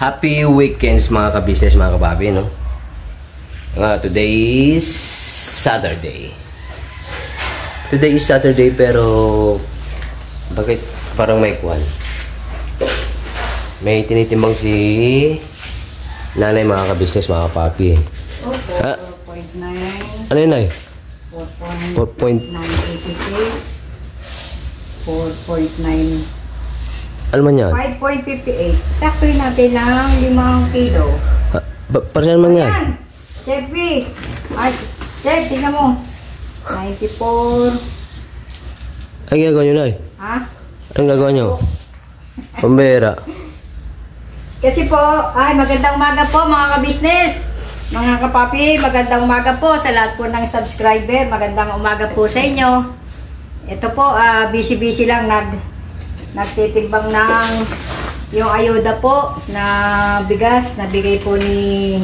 Happy weekends mga ka-business, mga kababi, no? Today is Saturday. Today is Saturday, pero bakit parang may kwan? May tinitimbang si nanay, mga ka-business, mga kapapi. Oh, 4.9. Ano yun, ay? 4.986. 4.9. Ano man yan? 5.58. Sakto natin ng 5 kilo. Parang man yan? Chef B. Ay, Chef, tingnan mo. 94. Ang gagawa nyo, Nay? Ha? Anong gagawa nyo? Pambera. Kasi po, ay magandang umaga po mga ka-business. Mga kapapi, magandang umaga po sa lahat po ng subscriber. Magandang umaga po sa inyo. Ito po, busy-busy lang nagtitimbang ng yung ayuda po na bigas na bigay po ni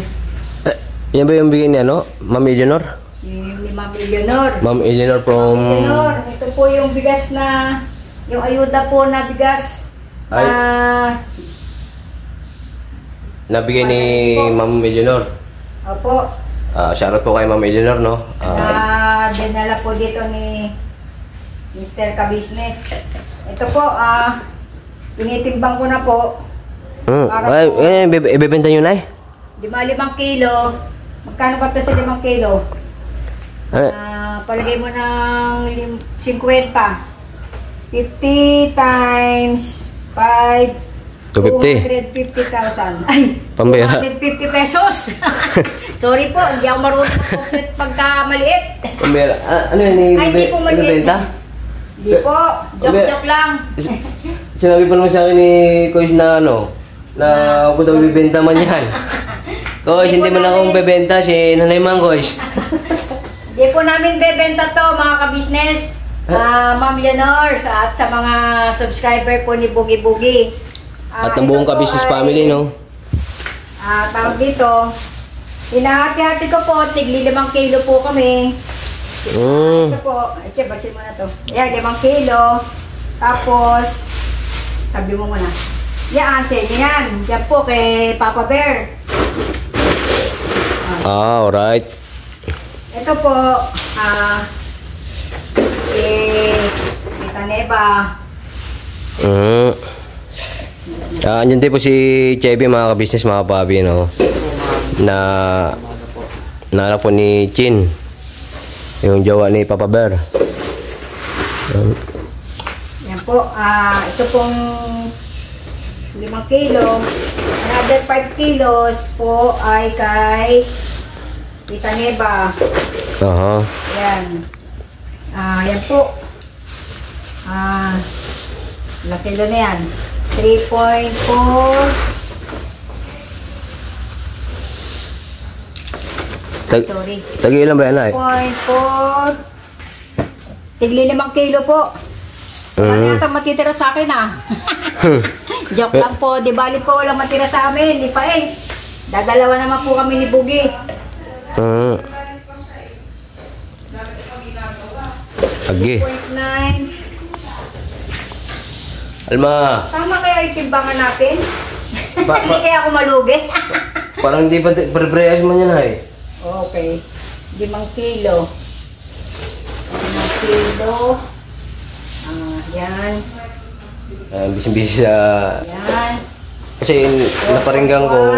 Yan ba yung bigay ni ano? Ma'am Eleanor? ni Ma'am Eleanor. Ma'am Eleanor from... Eleanor, ito po yung bigas na yung ayuda po na bigas nabigay ni Ma'am Eleanor. Opo. Shoutout po kay Ma'am Eleanor, no? Na dinala po dito ni Mr. Ka-Business. Ito po, tinitimbang ko na po. Ibebenta nyo, Nay? 5 kilo. Magkano ba ito sa 5 kilo? Palagay mo ng 50. 50 times 5. 250,000. Ay, pambera. 250 pesos. Sorry po, hindi ako marunong mag-compute pagka maliit. Pambera. Ano yun? Ay, hindi po maliit. Ibebenta? Hindi po. Joke lang. Sinabi pa naman sa akin ni Kois na ano, na ako daw bibenta man yan. Kois, hindi man akong bebenta, si Nanay Man, Kois. Hindi po namin bebenta to, mga ka-business. Ma'am Leonor, at sa mga subscriber po ni Boogie Boogie. At ang buong ka-business family, no? Tawag dito, hinahati-hati ko po, tigli 5 kilo po kami. Ito po, Che, basin mo na to. Ayan, 5 kilo. Tapos, sabi mo muna. Yan, sa inyo yan. Diyan po kay Papa Bear. Alright. Ito po, Tita Neva. Andyan din po si Chevy, mga ka-business, mga papi, no? Na anak po ni Chin. Yung jowa ni Papa Bear. Yan po, ito pong 5 kilo. Another 5 kilos po ay kay Tita Neva. Yan. Yan po. Ilang kilo na yan? 3.4. Sorry. Tagi-ilan ba yan, Nay? 3.4. Tigli 5 kilo po. Wala yata matitira sa akin, Joke lang po. Di bali po walang matira sa amin. Di pa eh. Dadalawa naman po kami ni Boogie. Agi. 2.9. Alma. Tama kaya itimbangan natin? Hindi kaya ako malugi. Parang hindi pa pre-preyas mo yan, Nay. Okay. 5 kilo. 5 kilo. Yan. Bising-bising sa... Yan. Kasi naparinggan ko...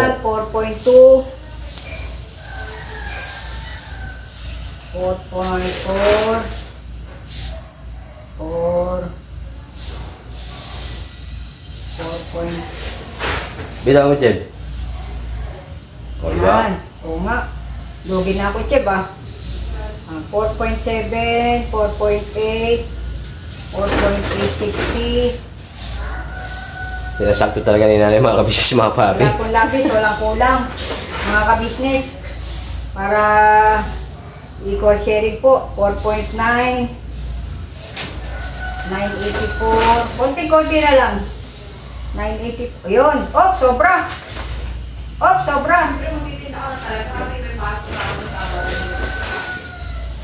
4.2. 4.4. 4. Bita mo, Cheb. Yan. Oo nga. Lugi na ako, Cheb, 4.7, 4.8, 4.860. Sinasakto talaga ni Nanay, mga ka-business, mga papi. Wala pong labis, walang kulang. Mga ka-business. Para equal sharing po. 4.9, 984. Konti-konti na lang. 980. Ayun. Oh, sobra. Oh, sobra.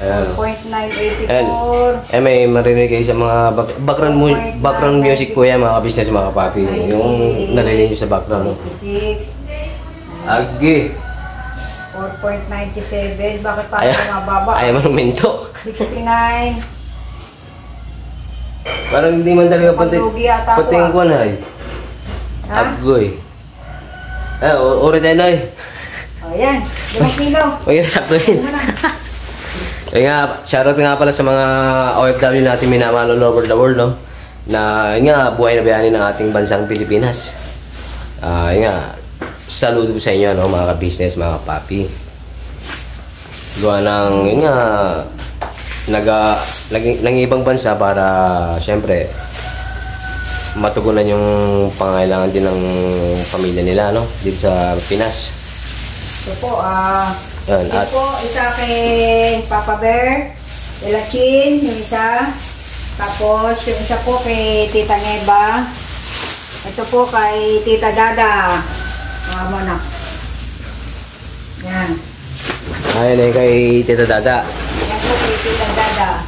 Ayan. 4.984. Eh, may marinig kayo sa mga background music po yan, mga ka-business, mga kapapi. Yung narinig nyo sa background. No? 86. Agi. 4.97. Bakit parang mababa? Ayaw manumento. 69. Parang hindi man talaga pati yung kuwan ay. Ha? Agoy. Uri tayo na eh. O yan, 5 kilo. Huwag yun, sakto yun. Shoutout nga pala sa mga OFW natin minamahal all over the world, no? Na, yun nga, buhay na bayani ng ating bansang Pilipinas. Yun nga, saludo sa inyo, no? Mga ka-business, mga ka-papi. Gawa ng, yun nga, ng ibang bansa para, syempre, matugunan yung pangailangan din ng pamilya nila, no? Dito sa Pinas. Ito po, yan, ito po, isa kay Papa Bear, Ella Chin, yung isa. Tapos, yung isa po kay Tita Neba. Ito po kay Tita Dada. Muna. Yan. Ayan eh, kay Tita Dada. Yan po kay Tita Dada.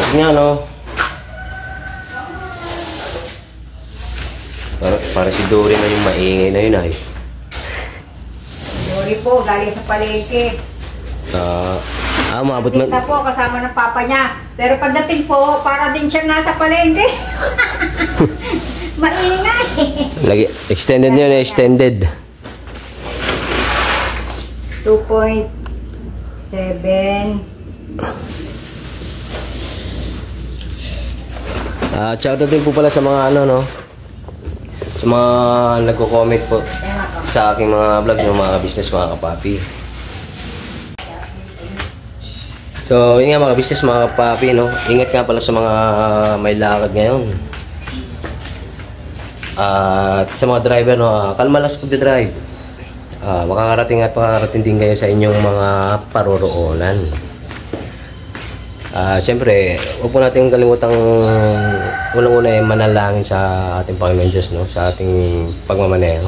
Nga, no? Para si Dory na yung maingay na yun, ay. Dory po, galing sa palengke. Maabot man. Kita po, kasama ng papa niya. Pero pagdating po, para din siyang nasa palengke. Maingay. Lagi, extended yun, extended. 2.7. Shoutout din po pala sa mga ano, no? Sa mga nagko-comment po sa aking mga vlog, yung mga business, mga kapapi. So, yun nga mga business, mga kapapi, no? Ingat nga pala sa mga may lakad ngayon. At sa mga driver, no? Kalma lang sa pagdadrive. Makakarating at makakarating din kayo sa inyong mga paroroonan. Siyempre, huwag po natin kalimutang unang-una ay manalangin sa ating Panginoon Diyos, no? Sa ating pagmamaneho.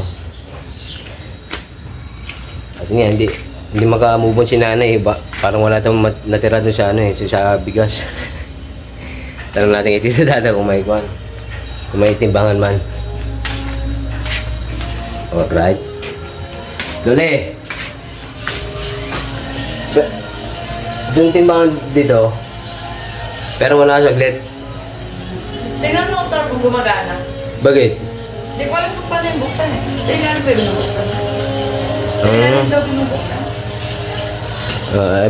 At nga, hindi maka-move on si nanay, parang wala tayong natira doon sa, sa bigas. Tanong natin kay Tita Dada kung may kwan, kung may timbangan man. Alright. Lole! Doon timbangan dito. Pero wala saglit. Tingnan mo kung gumagana. Bakit? Hindi ko alam kung paano yung buksan eh. Sa ilalim pa yung binubuksan. Sa ilalim daw binubuksan.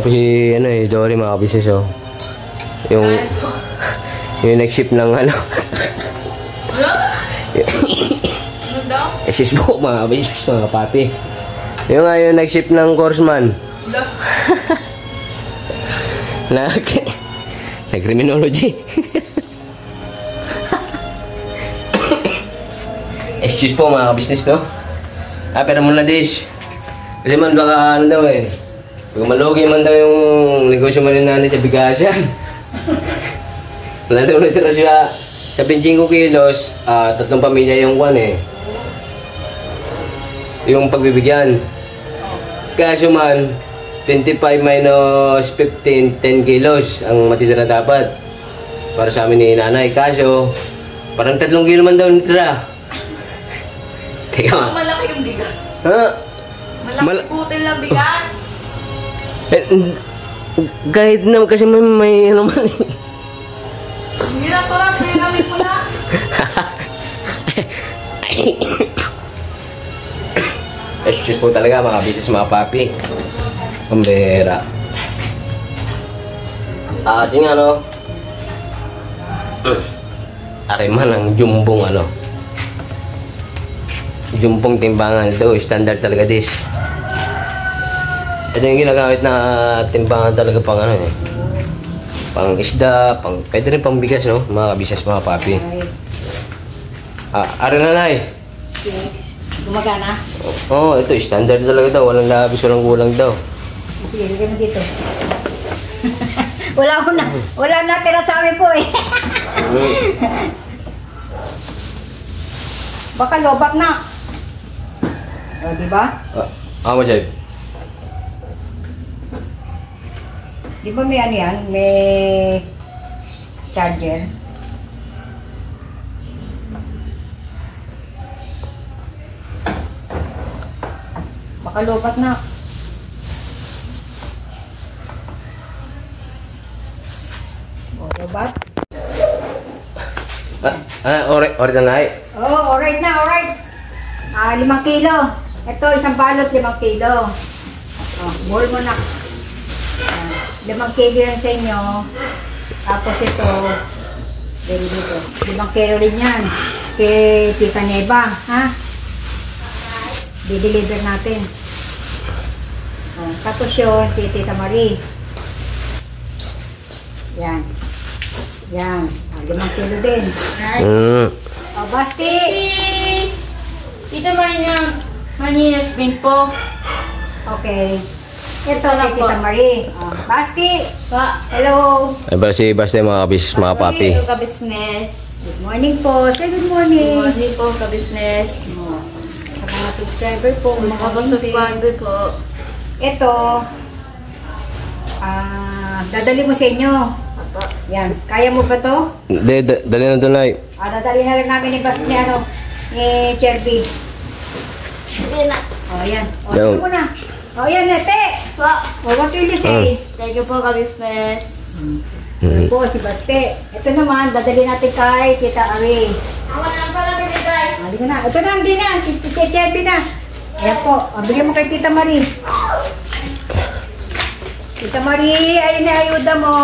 Po si Dory, mga business, oh. Yung nag-ship ng ano. Ano? Ano daw? Sis po, mga business, mga papi. Yung nag-ship ng Corsman. Criminology. Excuse po, mga business, no? Pero muna dish. Kasi man baka ano daw eh. Pag malugi man daw yung negosyo man nanay sa bigasyan. Wala daw natira siya sa 25 kilos, 3 pamilya yung kwan eh. Yung pagbibigyan. Kaso man, 25 minus 15, 10 kilos ang matitira dapat para sa amin ni nanay. Kaso, parang 3 kilo man daw natira. Teka nga. Malaki yung bigas. Ha? Malaki putil ng bigas. Kahit naman kasi may ano man. Hirap ko rin, may kami pula. Excuse po talaga mga business, mga papi. Pambera. Yung ano, ariman ng jumbong ano. Jumbong timbangan. Ito, standard talaga this. Ito yung ginagamit na timbangan talaga pang ano eh. Pang isda, pwede rin pang bigas, no? Mga business, mga papi. Ari na na eh. Gumagana? Oo, ito, standard talaga daw. Walang labis, walang kulang daw. Sige, lagyan mo dito. Wala na tira sa amin po eh. Baka lobak na. O, diba? How much it? Di ba may ano yan? May charger. Baka lobat na. O, lobat? Alright na na eh. Oh, alright na, alright. 5 kilo. Ito, isang balot, 5 kilo. Oh, bowl mo na. 5 kilo yan sa inyo. Tapos ito, dito. 5 kilo rin yan. Kay Tita Neva, ha? Di-deliver natin. Oh, tapos yun, kay Tita Marie. Yan. Yan. 5 kilo din. Oh, Basti! Tita Marina, Manila Spring po. Okay. Ito Isa lang kay Tita po. Marie. Oh, Basti! Pa. Hello! Ay ba si Basta mga kabis, mga papi. Hello, ka-business. Good morning po. Say good Good morning. morning po, ka-business. Oh, sa mga subscriber po. Mga subscriber po. Ito, dadali mo sa inyo. Apa. Yan. Kaya mo ba to? Dali na doon ay. Dadali na rin namin ni Basti ni ano, ni Cherby. Hindi na. Oh, yan. Oh, No. ito mo na. Oh, yan, ete. Pa. Oh, what will you say? Thank you po, ka-business. Yan po, si Basti. Ito naman, dadali natin kay Tita Ari. Ako na pala, guys. Hindi ko na. Ito na, hindi na. Si Cherby na. Ayan po. Bigyan mo kay Tita Marie. Tita Marie, ayun na ayuda mo.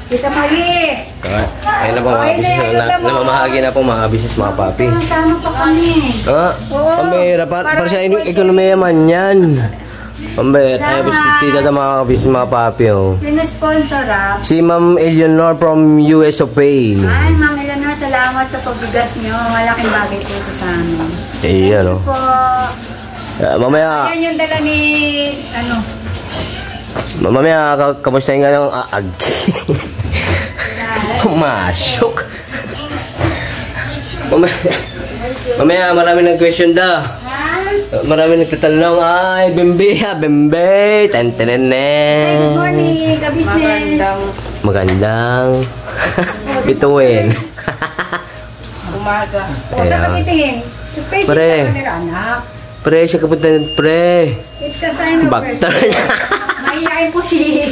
Tita Marie. Ayun na po mga Ayun na, kabis. ayuda mo. Namamahagi na po mga kabis, mga papi. Sama pa kami. Oo. Pambera, para sa ekonomiya man yan. Pambera, ay tita sa mga kabis, mga papi. Oh. Sino-sponsor ah? Si Ma'am Eleanor from US of A. Ay, Ma'am Eleanor, salamat sa pagbigas nyo. Malaking bagay po ito sa amin. Iyan o. Po. Mamaya, Ayan yung dala ni, ano, kamustahin nga ng aag. Masok. Mamaya, marami ng question da. Marami nagtatanong, ay, bimbe ha, bimbe. Say good Tan-tan-tan-tan. morning, ka-business. Magandang bituin. Umaga. O, saan ka titingin? Sa face Pre. sa camera, anak. Pre, siya kapunta ng pre. It's a sign of Bakter. respect. Mahihain po si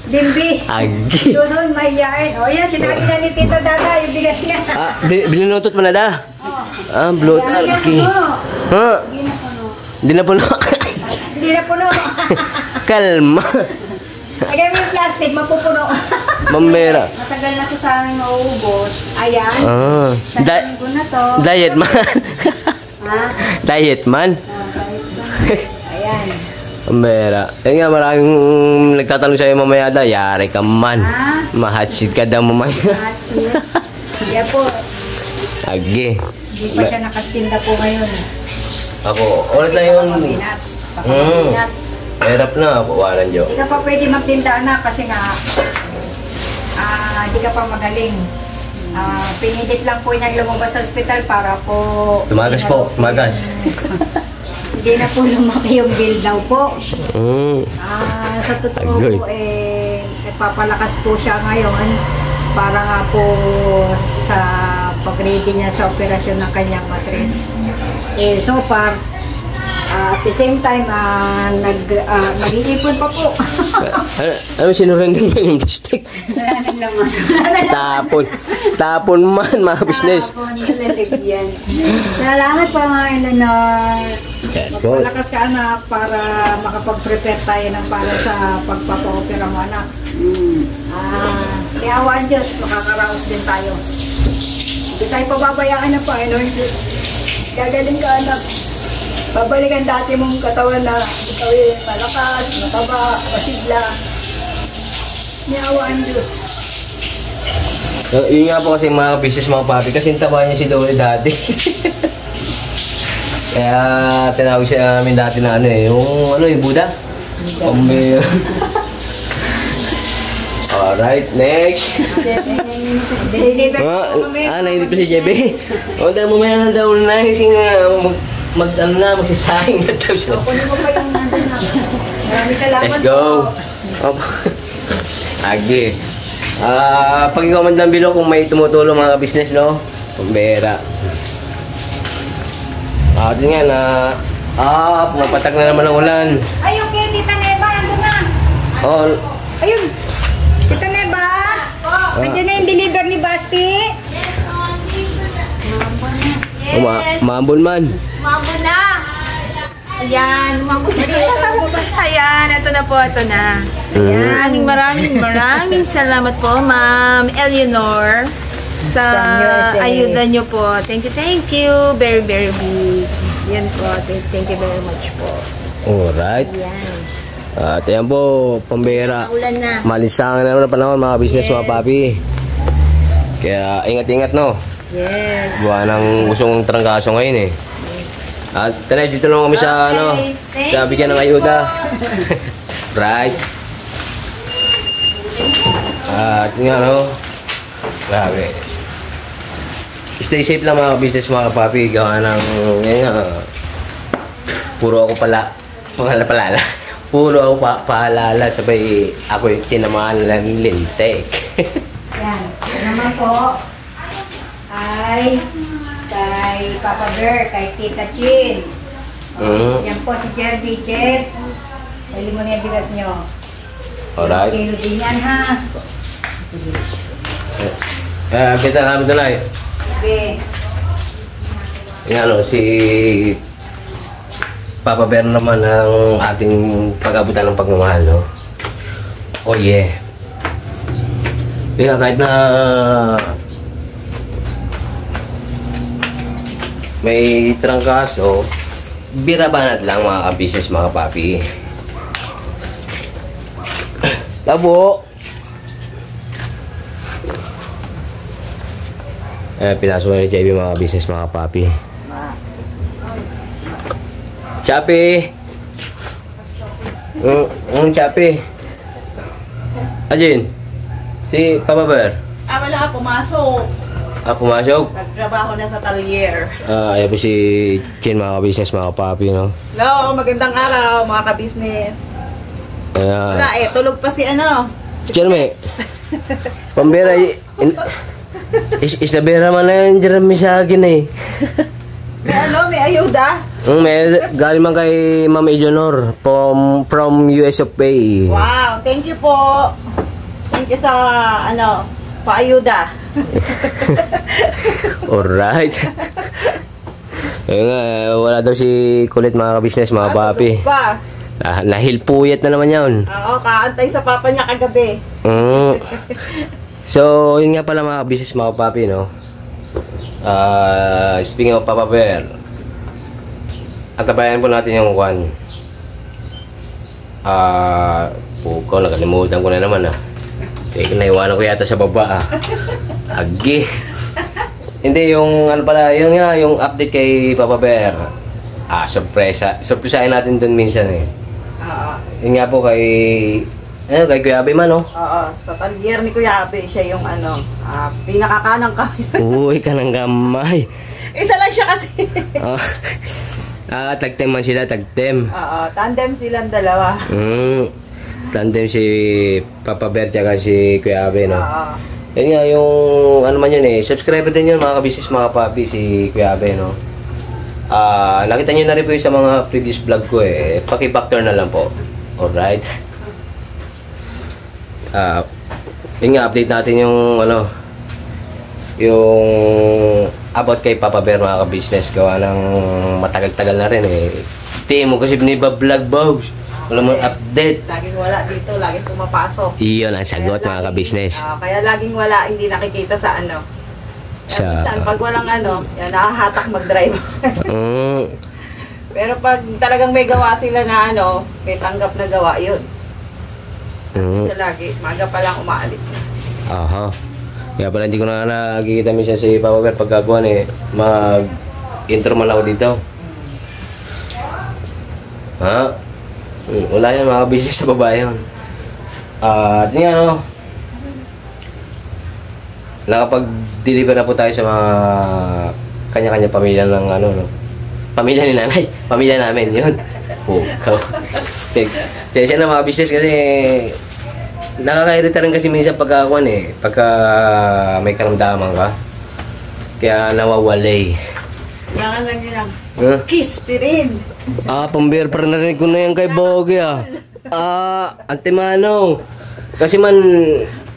Bimbi. Agi. Doon, mahihain. O, yan, sinabi na ni Tito Dada, yung bigas niya. Binunutot mo na da? Bloat Yan, yan, alki. puno. Ha? Hindi na puno. Hindi na puno. Kalma. Lagay mo yung plastic, mapupuno. Mambera. Matagal na ko sa amin mauubos. Ayan. Sa linggo na to. Diet man. Ha? Diet man. Ayan. Mambera. Yan nga, maraming nagtatanong sa'yo mamaya da. Yari ka man. Ha? Mahatsid ka daw mamaya. Kaya po, Agi. hindi pa siya nakatinda po ngayon. Ako, ulit na yun. Pakapinat. Pakapinat. Hirap na, pawalan Diyo. Hindi ka pa pwede magtinda anak kasi nga hindi ka pa magaling. Pinilit lang po niyang lumabas sa ospital para po Tumagas po, tumagas. Hindi na po lumaki yung bill daw po. Mm. Sa totoo Agoy. po nagpapalakas po siya ngayon para nga po sa pag-ready niya sa operasyon ng kanyang matres. So far, at the same time, nag-iipon pa po. Ano, sinurrender mo yung plastic? Wala nang laman. Tapon man, mga business. Tapon, nilalagyan. Salamat po mga Eleanor. Yes, po. Magpalakas ka anak para makapag-prepare tayo ng para sa pagpapa-opera mo anak. Kaya awan Diyos, makakaraos din tayo. Hindi tayo pababayaan na pa, Lord. Gagaling ka anak. Babalikan dati mong katawan na ikaw ay malakas, mataba, masigla. Niawaan Diyos. Yun nga po kasi mga business, mga papi, kasi taba niya si Dolly dati. Kaya tinawag siya namin dati na ano yung Buddha? Pambira. Alright, next. Deliver po kami. Nainip pa si JB. O, dahil mamaya na daw na kasi magsasayang na daw siya. Kunin mo pa yung nandun na. Maraming salamat Let's go. Agi. Pag-comment lang below kung may tumutulong mga business, no? Kumbera. Tingnan na. Pumapatak na naman ang ulan. Ay, okay, Tita Neba, nandun na. Oh, Ayun. Tita Neba. Nandiyan na yung deliver ni Basti. Mambol man. Umabot na. Ayan, umabot na. Ayan, ito na po, ito na. Ayan, maraming salamat po, Ma'am Eleanor, sa From USA. ayuda nyo po. Thank you. Very, very big. Yan po, thank you very much po. Alright. Yan. At yan po, pambira. Ulan na. Malisangan na naman ang panahon mga business, mga papi. Kaya ingat-ingat, no? Yes. Buwan ng gustong trangkaso ngayon eh. At tanay, dito lang kami sa Okay, thank sa bigyan ng you ayuda. Right. At yun nga, no? Grabe. Stay safe lang mga business, mga papi. Gawa ng, yan nga, puro ako paalala. Puro ako paalala, sabay ako yung tinamaan ng lintik. Yan. Ito naman po. Ay, kay Papa Bear, kay Tita Chin. Yan po si Jerby. Jer. Dali mo na yung bigas nyo. Alright. Kilo din yan, ha? Kita namin doon ay. Sige. Yan ano, si Papa Bear naman ang ating pag-abutan ng pagmamahal, no? Oh yeah. Kaya kahit na may trangkaso, birabanat lang mga ka-business, mga papi. Labo! Pinasok na ni JB mga business, mga papi. Chapi! Chapi! Ajin! Si Papa Bear? Wala, pumasok. Pumasok? Nagtrabaho na sa talyer. Ayan po si Chin, mga business, mga papi, no? Hello, magandang araw mga ka-business. Wala tulog pa si ano. Jeremy, pambera, isnabera man na yung Jeremy sa akin eh. May ayuda. May galing man kay Ma'am Eleanor from US of A. Wow, thank you po. Thank you sa paayuda. Alright. Ayun nga, wala daw si kulit, mga ka-business, mga papi. Tulog pa. Nahilpuyat na naman yun. Oo, kaantay sa papa niya kagabi. So, yun nga pala mga business, mga papi, no? Speaking of Papa Bear, atabayan po natin yung kwan. Pukaw, nakalimutan ko na naman, naiwanan ko yata sa baba, Agi. Hindi, yung ano pala, yun nga, yung update kay Papa Bear. Surprisahin natin dun minsan eh. Yun nga po kay Kuya Abe man, no? Oo, sa talyer ni Kuya Abe, siya yung pinakakanang kami. Uy, kanang gamay. Isa lang siya kasi. Tag-tem man sila, tag-tem. Oo, tandem silang dalawa. Tandem si Papa Bear tsaka si Kuya Abe, no? Oo. Yun nga, yung ano man yun eh, subscriber din yun, mga ka-business, mga papi, si Kuya Abe, no? Nakita nyo na rin po yung sa mga previous vlog ko eh. Paki-factor na lang po. Alright. Yun nga, update natin yung yung about kay Papa Bear, mga ka-business. Gawa ng matagal-tagal na rin eh. Timo kasi biniba-vlog, boss. Wala mong update. Laging wala dito, laging pumapasok. Iyon ang sagot, mga ka-business. Kaya laging wala, hindi nakikita sa minsan, pag walang yan, nakahatak mag-drive. Pero pag talagang may gawa sila na may tanggap na gawa, yun. Siya lagi, maga pa lang umaalis. Aha. Kaya pala hindi ko na nakikita minsan si Papa Bear pagkagawa mag-intro man ako dito. Wala yan, mga business sa babae yun. Yun nga, nakapag-deliver na po tayo sa mga kanya-kanya pamilya ng ano, no? Pamilya ni nanay. Pamilya namin, yun. Pukaw. Kaya siya na mga business kasi nakakairita rin kasi minsan pagkakuan eh. Pagka may karamdaman ka. Kaya nawawalay. Kailangan lang yun lang. Huh? Kiss, pirin. Pambir pa narinig ko na yan kay Bogie Ante Manong. Kasi man,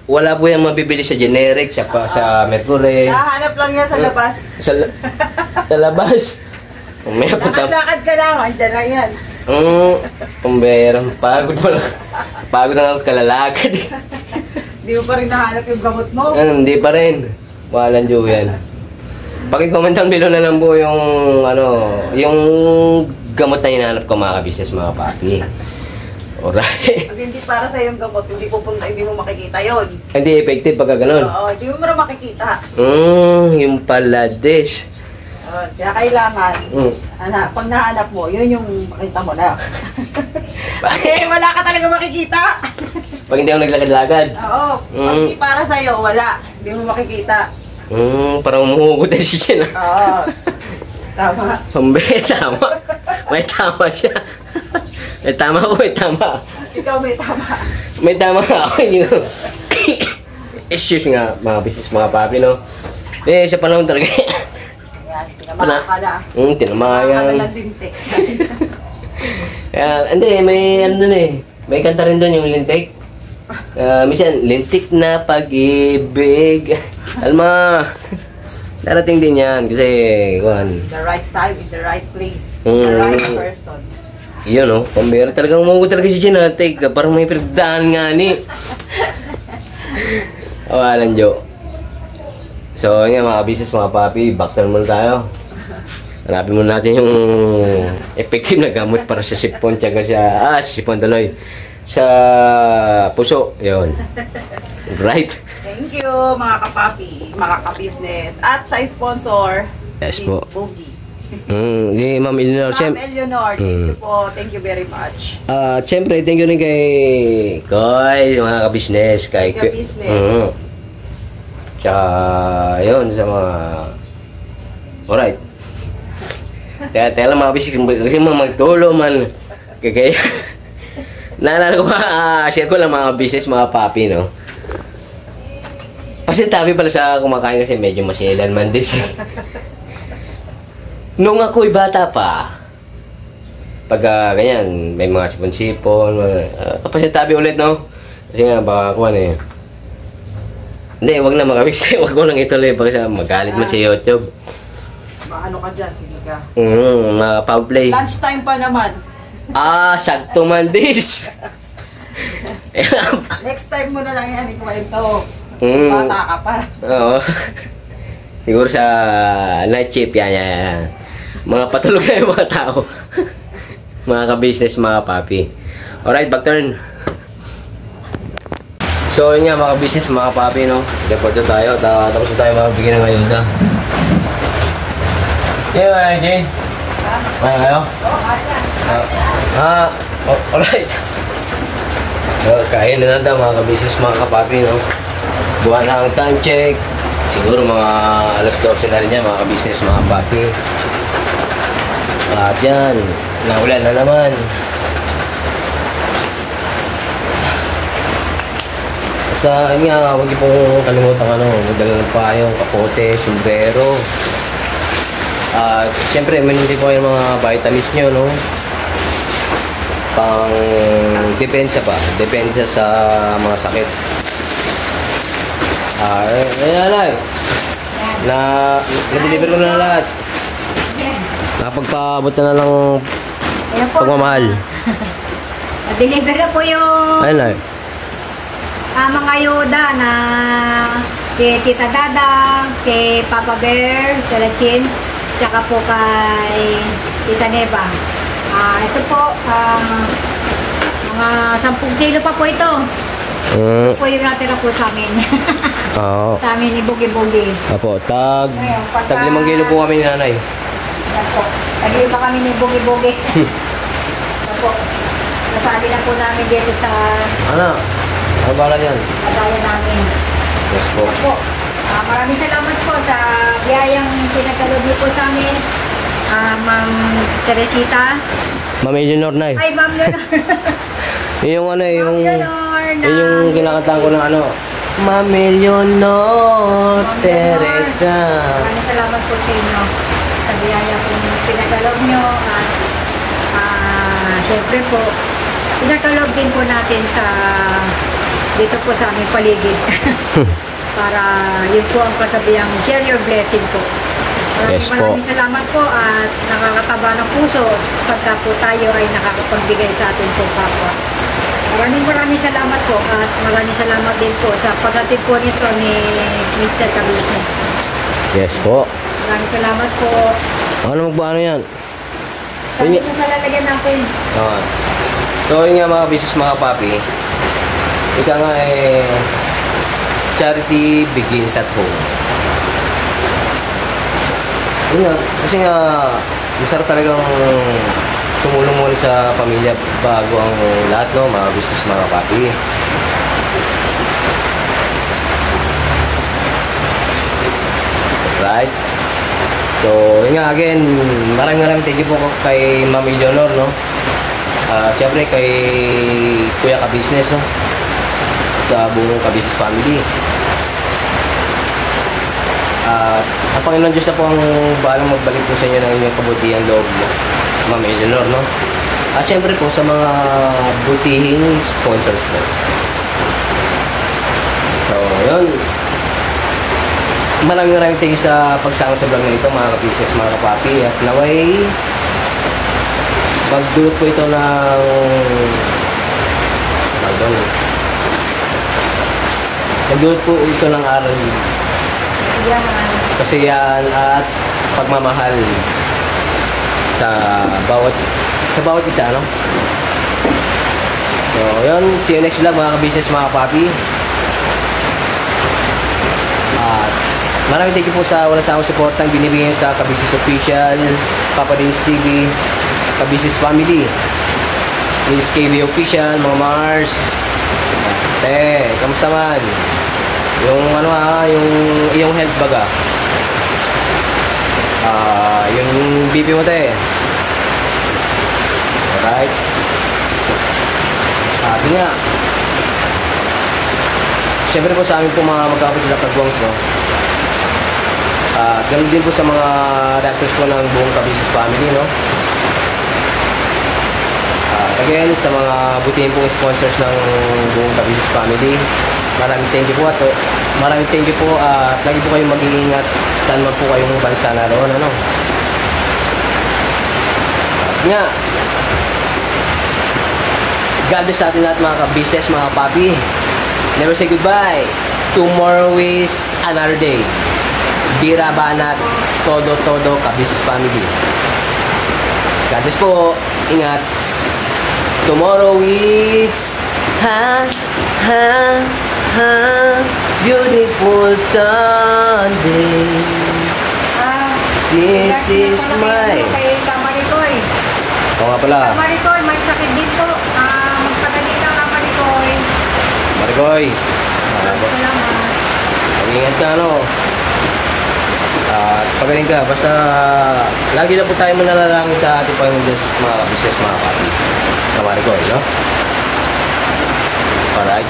wala po yung mabibili sa generic, sa Mercury. Nahanap lang yan sa labas. Sa labas. May punta. Lakad ka lang, andyan lang yan. Pambirang. Pagod pa lang. Pagod na ako kalalakad. Hindi mo pa rin nahanap yung gamot mo. Hindi pa rin. Walang Diyo yan. Paki-comment down below na lang po yung yung gamot na hinahanap ko mga ka-business, mga papi. Alright. Pag hindi para sa yung gamot, hindi mo makikita yon. Hindi effective pagka ganun. Oo, hindi mo na makikita. Yung pala dish. Kaya kailangan, pag nahanap mo, yun yung makita mo na. Eh, wala ka talaga makikita. Pag hindi ako naglakad-lakad. Oo, pag hindi para sa'yo, wala. Hindi mo makikita. Parang umuhugot na siya na. Oo, tama. Tama. May tama siya. May tama ako, may tama. Ikaw may tama. May tama ako yung issues nga, mga business, mga papi, no? Sa panahon talaga. Ayan, tinamaan ka na. Tinamaan. Tinamaan ka na ng lintik. Hindi, may may kanta rin doon yung lintik. Minsan, lintik na pag-ibig. Alma, darating din yan kasi, The right time, in the right place. The right person. Yun, no? Pambira talagang umugot talaga si Genetic. Parang may pinagdaan nga ni. Awalan, Jo. So, yun mga business, mga papi, back turn muna tayo. Hanapin muna natin yung effective na gamot para sa sipon, tsaka sa, sipon tuloy. Sa puso, yun. Right? Thank you, mga kapapi, mga ka-business. At sa sponsor, yes po. Bogie. Di Ma'am Eleanor. Ma'am Eleanor, thank you po. Thank you very much. Siyempre, thank you rin kay Koy, mga ka-business. Kay Ka-business. Tsaka, yun, sa mga... Alright. Kaya lang mga business, kasi mga magtulo man. Kaya, naalala ko ba, share ko lang mga business, mga papi, no? Pasintabi pala sa kumakain kasi medyo masyelan man din siya. Nung ako'y bata pa, pag ganyan, may mga sipon-sipon, pasintabi ulit, no? Kasi nga, baka kuwan eh. Hindi, wag na makabis. Wag mo lang ituloy kasi magalit mo sa YouTube. Ano ka dyan? Sige ka. Mga foul play. Lunchtime pa naman. Sakto man this. Next time mo na lang yan ikwento. Bata ka pa. Oo. Siguro sa night shift yan. Mga patulog na yung mga tao. Mga ka-business, mga papi. Alright, back turn. So yun nga mga business, mga papi, no? Report na tayo. Tapos na tayo magbigay ng ayuda. Yeah, mga Jane. Kaya kayo? Oo, kaya. Alright. So, kain na daw mga ka-business, mga kapapi, no? Buwan na ang time check. Siguro mga alas 12 na rin yan, mga ka-business, mga kapapi. At yan, naulan na naman. Basta, yun nga, huwag niyo pong kalimutan magdala ng payong, kapote, sombrero. At siyempre, hindi po yung mga vitamins nyo, no? Pang depensa pa. Depensa sa mga sakit. Ayan. Na-deliver ko na lahat. Napagpaabot na lang pagmamahal. Na-deliver na po yung Ayan. mga ayuda na kay Tita Dada, kay Papa Bear, sa Lachin, tsaka po kay Tita Neva. Ito po, mga 10 kilo pa po ito. Ito po yung natira po sa amin. Oo. Sa amin ni Bugi-Bugi. Apo, tag 5 kilo po kami ni nanay. Yan po. Tag-5 kami ni Bugi-Bugi. Yan po. Nasabi na po namin dito sa Ano ba yan? kagaya namin. Yes po. Yan po. Maraming salamat po sa biyayang pinagkaloob niyo po sa amin. Ma'am Teresita. Ma'am Eleanor na eh. Ay, Ma'am Leonor. Yung ano eh, yung... Leonor na. yung kinakantahan ko ng ano. Ma'am Eleanor Teresa. Maraming salamat po sa inyo. Sa biyaya kung pinagkaloob niyo. At syempre po, pinagkaloob din po natin sa dito po sa aming paligid. Para yun po ang kasabihang share your blessing po. Yes po. Maraming salamat po at nakakataba ng puso pagka po tayo ay nakakapagbigay sa atin po kapwa. Maraming salamat po at maraming salamat din po sa paghatid po nito ni Mr. Ka-Business. Yes po. Maraming salamat po. Ano magpaano yan? Sabi ko sa lalagyan natin. Okay. So yun nga mga business mga papi. Ika nga eh, charity begins at home. Yun nga, kasi nga masarap talagang tumulong muna sa pamilya bago ang lahat, no, mga business mga papi. Right? So, yun nga again, maraming thank you po kay Ma'am Eleanor, no? Siyempre kay Kuya Ka-Business, no? Sa buong Ka-Business family. Ang Panginoon Diyos na po ang bahalang magbalik po sa inyo ng inyong kabutihang loob mo, Ma'am Eleanor, no? At siyempre po sa mga butihing sponsors po. So, yun. Maraming thank you sa pagsama sa vlog na ito, mga ka-business, mga kapapi. At naway, magdulot po ito ng nagdulot po ito ng aral, kasiyahan at pagmamahal sa bawat isa, no? So, yun. See you next vlog, mga ka-business, mga kapapi. At maraming thank you po sa wala sa akong supportang binibigyan sa Ka-Business Official, Papa Dins TV, Ka-Business Family, Miss KB Official, mga Mars. Kamusta man? Yung ano yung iyong health baga. Yung BP mo Alright. Yun nga. Siyempre po sa amin po mga magkakapit na kagwangs, no? Ganun din po sa mga reactors po ng buong Ka-Business family, no? Again, sa mga butihin pong sponsors ng buong Ka-Business family, maraming thank you po at maraming thank you po at lagi po kayong mag-iingat saan man po kayong bansa naroon, ano? Nga, God bless sa atin lahat, mga ka-business, mga papi. Never say goodbye. Tomorrow is another day. Bira banat, todo Ka-Business family. God bless po. Ingat. Tomorrow is beautiful Sunday. This is my... Kay Kamarikoy. Oo nga pala. Kamarikoy, may sakit din po. Magpadali lang Kamarikoy. Marikoy. Salamat. Mag-ingat ka, no? At pagaling ka. Basta lagi na po tayo manalangin sa ating Panginoon Diyos, mga business, mga papi. Kamarikoy, no? Alright.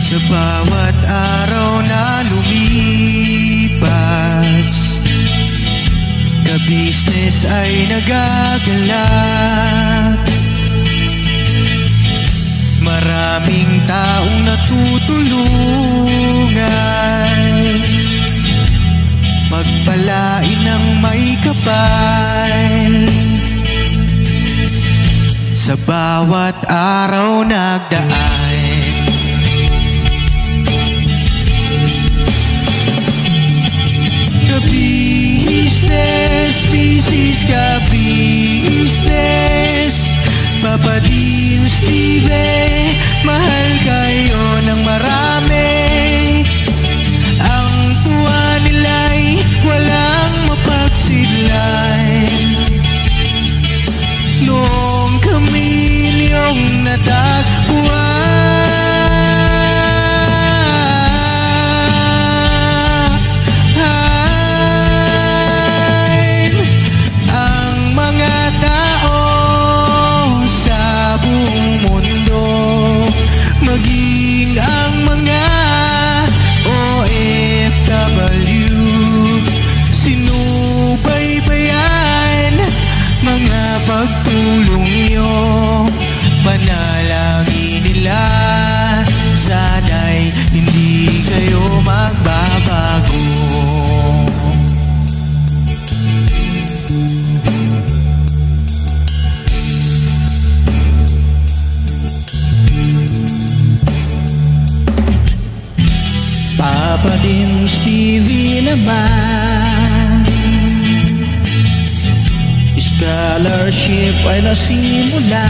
Sa bawat araw na lumipas, Ka-Business ay nagagalak. Maraming taong natutulungan, pagpalain ng may kapal. sa bawat araw nagdaan. Ka-business, business, ka-business, Papa Dean, Steve, mahal kayo ng marami. Ang tuwa nila'y walang mapagsidlay. Noong kami niyong natagpuan, ang mga tao sa buong mundo, maging ang mga OFW, sinubaybayan mga pagtulong nyo. Panalangin nila, sana'y hindi kayo magbabago. Papa Dean, Stevie naman, scholarship ay nasimula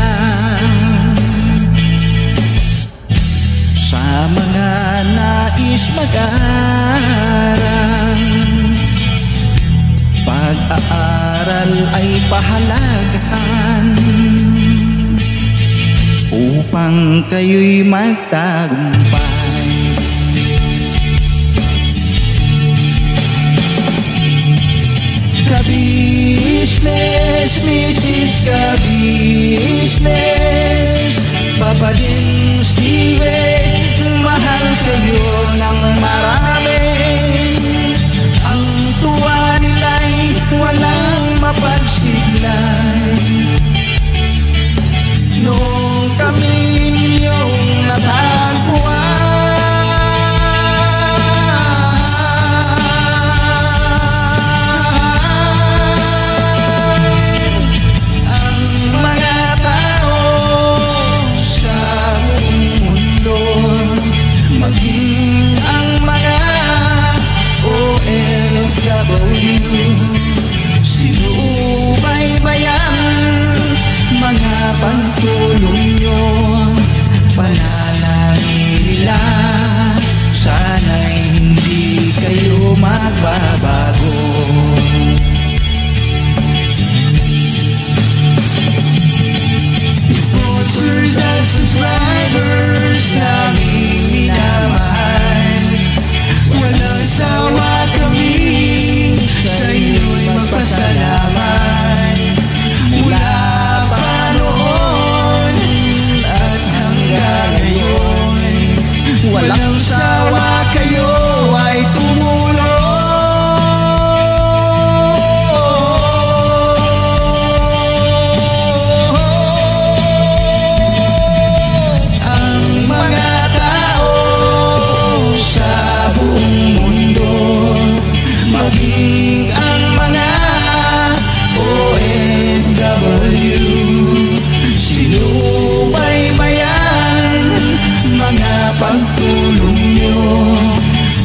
sa mga nais mag-aral. Pag-aaral ay pahalagahan upang kayo'y magtagumpay. Ka-business, Mrs. Ka-business, Papa Dean, Steve, mahal kayo ng marami. Ang tuwa nila'y walang mapagsiglay. Noong kami ninyong natagpuan, sinubaybayan mga pagtulong nyo. Panalangin nila, sana'y hindi kayo magbabago. Sponsors at subscribers naming minamahal, walang sawa kami sa inyo'y magpasalamat. Mula pa noon at hanggang ngayon, walang sawa kayo ay tumulong. Ang mga tao sa buong mundo, maging ang mga OFW, sinubaybayan mga pagtulong nyo.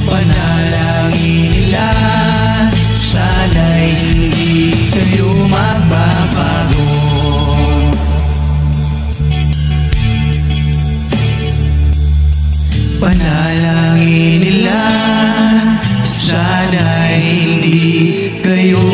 Panalangin nila, sana'y hindi kayo magbabago. Panalangin nila, sana'y hindi kayo